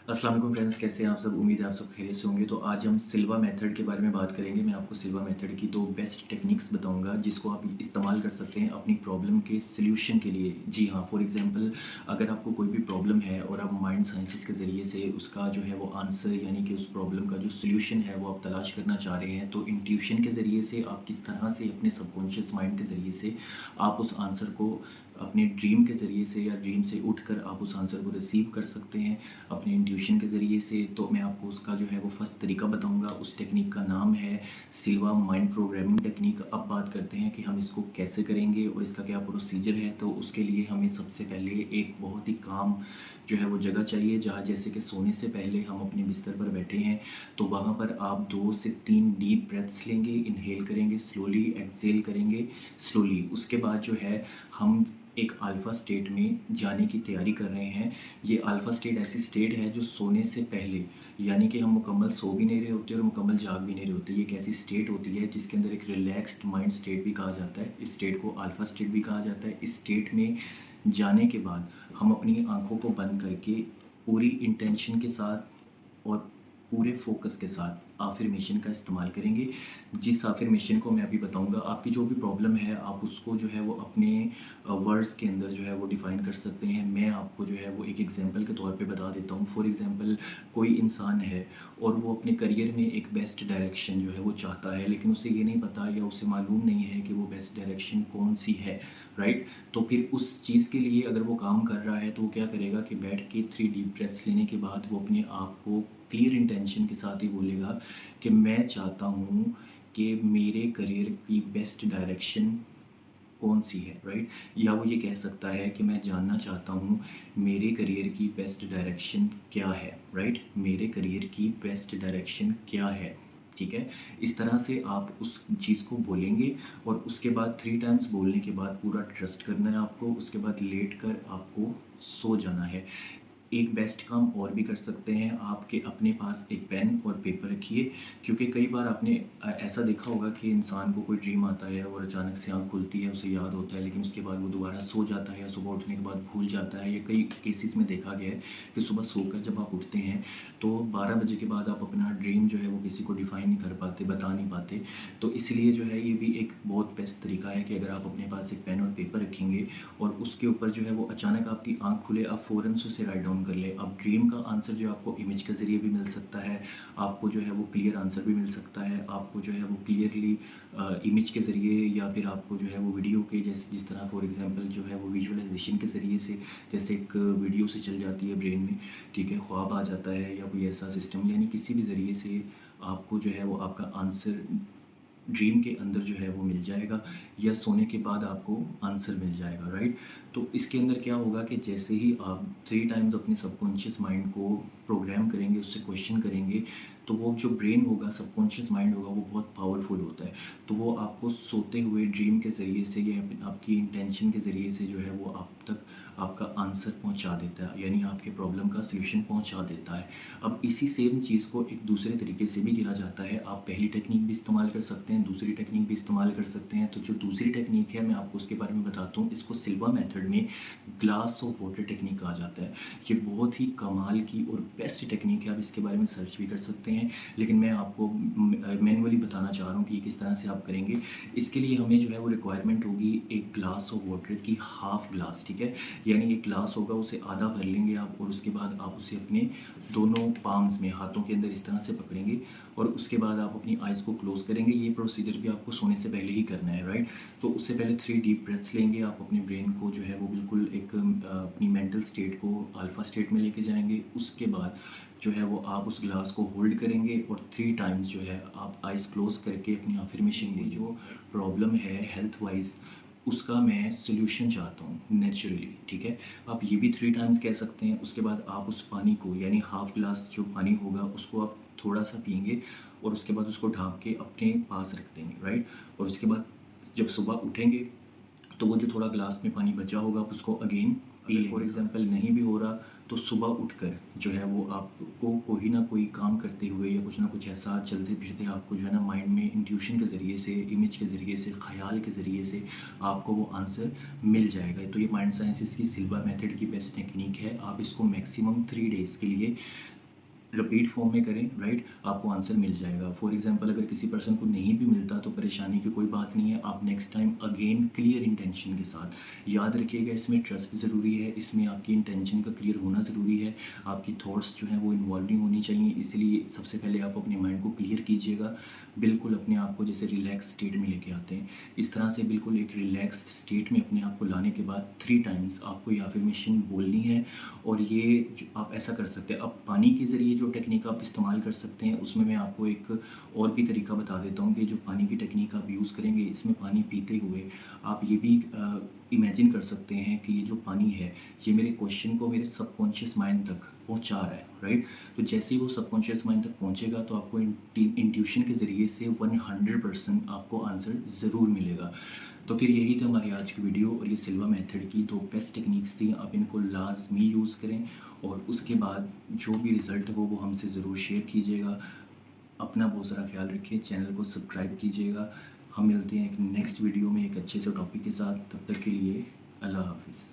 अस्सलाम वालेकुम फ्रेंड्स, कैसे हैं आप सब। उम्मीद है आप सब खैरियत से होंगे। तो आज हम सिल्वा मेथड के बारे में बात करेंगे। मैं आपको सिल्वा मेथड की 2 बेस्ट टेक्निक्स बताऊंगा जिसको आप इस्तेमाल कर सकते हैं अपनी प्रॉब्लम के सॉल्यूशन के लिए। जी हाँ, फॉर एग्जांपल अगर आपको कोई भी प्रॉब्लम है और आप माइंड साइंसेस के ज़रिए से उसका जो है वो आंसर यानी कि उस प्रॉब्लम का जो सॉल्यूशन है वो आप तलाश करना चाह रहे हैं, तो इंट्यूशन के ज़रिए से आप किस तरह से अपने सबकॉन्शियस माइंड के ज़रिए से आप उस आंसर को अपने ड्रीम के ज़रिए से या ड्रीम से उठकर आप उस आंसर को रिसीव कर सकते हैं अपने इंट्यूशन के ज़रिए से। तो मैं आपको उसका जो है वो फर्स्ट तरीका बताऊंगा। उस टेक्निक का नाम है सिल्वा माइंड प्रोग्रामिंग टेक्निक। अब बात करते हैं कि हम इसको कैसे करेंगे और इसका क्या प्रोसीजर है। तो उसके लिए हमें सबसे पहले एक बहुत ही काम जो है वो जगह चाहिए, जहाँ जैसे कि सोने से पहले हम अपने बिस्तर पर बैठे हैं तो वहाँ पर आप 2 से 3 डीप ब्रेथ्स लेंगे, इनहेल करेंगे स्लोली, एक्सहेल करेंगे स्लोली। उसके बाद जो है हम एक अल्फ़ा स्टेट में जाने की तैयारी कर रहे हैं। ये अल्फ़ा स्टेट ऐसी स्टेट है जो सोने से पहले, यानी कि हम मुकम्मल सो भी नहीं रहे होते और मुकम्मल जाग भी नहीं रहे होते। ये एक ऐसी स्टेट होती है जिसके अंदर एक रिलैक्स्ड माइंड स्टेट भी कहा जाता है। इस स्टेट को अल्फ़ा स्टेट भी कहा जाता है। इस स्टेट में जाने के बाद हम अपनी आँखों को बंद करके पूरी इंटेंशन के साथ और पूरे फोकस के साथ आफर्मेशन का इस्तेमाल करेंगे। जिस आफर्मेशन को मैं अभी बताऊंगा, आपकी जो भी प्रॉब्लम है आप उसको जो है वो अपने वर्ड्स के अंदर जो है वो डिफ़ाइन कर सकते हैं। मैं आपको जो है वो एक एग्जांपल के तौर पे बता देता हूँ। फॉर एग्जांपल कोई इंसान है और वो अपने करियर में एक बेस्ट डायरेक्शन जो है वो चाहता है, लेकिन उसे ये नहीं पता या उसे मालूम नहीं है कि वो बेस्ट डायरेक्शन कौन सी है, राइट। तो फिर उस चीज़ के लिए अगर वो काम कर रहा है तो वो क्या करेगा कि बैठ के 3 डीप ब्रेथ्स लेने के बाद वो अपने आप को क्लियर इंटेंशन के साथ ही बोलेगा कि मैं चाहता हूँ कि मेरे करियर की बेस्ट डायरेक्शन कौन सी है, राइट। या वो ये कह सकता है कि मैं जानना चाहता हूँ मेरे करियर की बेस्ट डायरेक्शन क्या है, राइट। मेरे करियर की बेस्ट डायरेक्शन क्या है, ठीक है। इस तरह से आप उस चीज़ को बोलेंगे और उसके बाद 3 टाइम्स बोलने के बाद पूरा ट्रस्ट करना है आपको। उसके बाद लेट कर आपको सो जाना है। एक बेस्ट काम और भी कर सकते हैं, आपके अपने पास एक पेन और पेपर रखिए, क्योंकि कई बार आपने ऐसा देखा होगा कि इंसान को कोई ड्रीम आता है और अचानक से आँख खुलती है, उसे याद होता है, लेकिन उसके बाद वो दोबारा सो जाता है या सुबह उठने के बाद भूल जाता है। या कई केसेस में देखा गया है कि सुबह सोकर जब आप उठते हैं तो 12 बजे के बाद आप अपना ड्रीम जो है वो किसी को डिफ़ाइन नहीं कर पाते, बता नहीं पाते। तो इसलिए जो है ये भी एक बहुत बेस्ट तरीका है कि अगर आप अपने पास एक पेन और पेपर रखेंगे और उसके ऊपर जो है वो अचानक आपकी आँख खुले, आप फ़ौरन से उसे राइट डाउन कर लें। अब ड्रीम का आंसर जो आपको इमेज के ज़रिए भी मिल सकता है, आपको जो है वो क्लियर आंसर भी मिल सकता है, आपको जो है वो क्लियरली इमेज के ज़रिए या फिर आपको जो है वो वीडियो के जैसे जिस तरह फॉर एग्जांपल जो है वो विजुअलाइजेशन के ज़रिए से जैसे एक वीडियो से चल जाती है ब्रेन में, ठीक है, ख्वाब आ जाता है या कोई ऐसा सिस्टम, यानी किसी भी ज़रिए से आपको जो है वो आपका आंसर ड्रीम के अंदर जो है वो मिल जाएगा या सोने के बाद आपको आंसर मिल जाएगा, राइट। तो इसके अंदर क्या होगा कि जैसे ही आप 3 टाइम्स अपने सबकॉन्शियस माइंड को प्रोग्राम करेंगे, उससे क्वेश्चन करेंगे, तो वो जो ब्रेन होगा, सबकॉन्शियस माइंड होगा, वो बहुत पावरफुल होता है। तो वो आपको सोते हुए ड्रीम के ज़रिए से या आपकी इंटेंशन के ज़रिए से जो है वो आप तक आपका आंसर पहुंचा देता है, यानी आपके प्रॉब्लम का सॉल्यूशन पहुंचा देता है। अब इसी सेम चीज़ को एक दूसरे तरीके से भी किया जाता है। आप पहली टेक्निक भी इस्तेमाल कर सकते हैं, दूसरी टेक्निक भी इस्तेमाल कर सकते हैं। तो जो दूसरी टेक्निक है मैं आपको उसके बारे में बताता हूँ। इसको सिल्वा मेथड में ग्लास ऑफ वाटर टेक्निक कहा जाता है। ये बहुत ही कमाल की और बेस्ट टेक्निक है, आप इसके बारे में सर्च भी कर सकते हैं, लेकिन मैं आपको मैनुअली बताना चाह रहा हूँ कि किस तरह से आप करेंगे। इसके लिए हमें जो है वो रिक्वायरमेंट होगी एक ग्लास ऑफ वाटर की, हाफ ग्लास, ठीक है। यानी एक ग्लास होगा, उसे आधा भर लेंगे आप और उसके बाद आप उसे अपने दोनों पाम्स में, हाथों के अंदर इस तरह से पकड़ेंगे और उसके बाद आप अपनी आइज़ को क्लोज़ करेंगे। ये प्रोसीजर भी आपको सोने से पहले ही करना है, राइट। तो उससे पहले 3 डीप ब्रेथ्स लेंगे। आप अपने ब्रेन को जो है वो बिल्कुल एक अपनी मेंटल स्टेट को अल्फ़ा स्टेट में लेके जाएंगे। उसके बाद जो है वो आप उस ग्लास को होल्ड करेंगे और 3 टाइम्स जो है आप आइज़ क्लोज़ करके अपनी अफर्मेशन में जो प्रॉब्लम है हेल्थ वाइज उसका मैं सॉल्यूशन चाहता हूँ नेचुरली, ठीक है। आप ये भी 3 टाइम्स कह सकते हैं। उसके बाद आप उस पानी को, यानी हाफ ग्लास जो पानी होगा उसको आप थोड़ा सा पिएंगे और उसके बाद उसको ढाँप के अपने पास रख देंगे, राइट। और उसके बाद जब सुबह उठेंगे तो वो जो थोड़ा ग्लास में पानी बचा होगा आप उसको अगेन पी लेंगे। फॉर एग्जांपल नहीं भी हो रहा तो सुबह उठकर जो है वो आपको कोई ना कोई काम करते हुए या कुछ ना कुछ ऐसा चलते फिरते आपको जो है ना माइंड में इंट्यूशन के ज़रिए से, इमेज के ज़रिए से, ख्याल के ज़रिए से आपको वो आंसर मिल जाएगा। तो ये माइंड साइंसेस की सिल्वा मेथड की बेस्ट टेक्निक है। आप इसको मैक्सिमम 3 डेज़ के लिए रिपीट फॉर्म में करें, राइट, आपको आंसर मिल जाएगा। फॉर एग्जांपल अगर किसी पर्सन को नहीं भी मिलता तो परेशानी की कोई बात नहीं है, आप next time again clear intention के साथ, याद रखिएगा इसमें ट्रस्ट ज़रूरी है, इसमें आपकी इंटेंशन का क्लियर होना ज़रूरी है, आपकी थॉट्स जो हैं वो इन्वॉल्व नहीं होनी चाहिए। इसलिए सबसे पहले आप अपने माइंड को क्लियर कीजिएगा, बिल्कुल अपने आप को जैसे रिलैक्स स्टेट में लेके आते हैं, इस तरह से बिल्कुल एक रिलैक्स्ड स्टेट में अपने आप को लाने के बाद 3 टाइम्स आपको ये अफ़र्मेशन बोलनी है। और ये जो आप ऐसा कर सकते हैं, अब पानी के ज़रिए जो टेक्निक आप इस्तेमाल कर सकते हैं उसमें मैं आपको एक और भी तरीका बता देता हूँ कि जो पानी की टेक्निक आप यूज़ करेंगे, इसमें पानी पीते हुए आप ये भी इमेजिन कर सकते हैं कि ये जो पानी है ये मेरे क्वेश्चन को मेरे सबकॉन्शियस माइंड तक पहुँचा रहा है, राइट। तो जैसे ही वो सबकॉन्शियस माइंड तक पहुँचेगा तो आपको इंट्यूशन के ज़रिए से 100% आपको आंसर ज़रूर मिलेगा। तो फिर यही था हमारी आज की वीडियो, और ये सिल्वा मेथड की 2 बेस्ट टेक्निक्स थी, आप इनको लाज़मी यूज़ करें और उसके बाद जो भी रिज़ल्ट हो वो हमसे ज़रूर शेयर कीजिएगा। अपना बहुत सारा ख्याल रखिए, चैनल को सब्सक्राइब कीजिएगा। हम मिलते हैं एक नेक्स्ट वीडियो में एक अच्छे से टॉपिक के साथ, तब तक के लिए अल्लाह हाफ़िज़।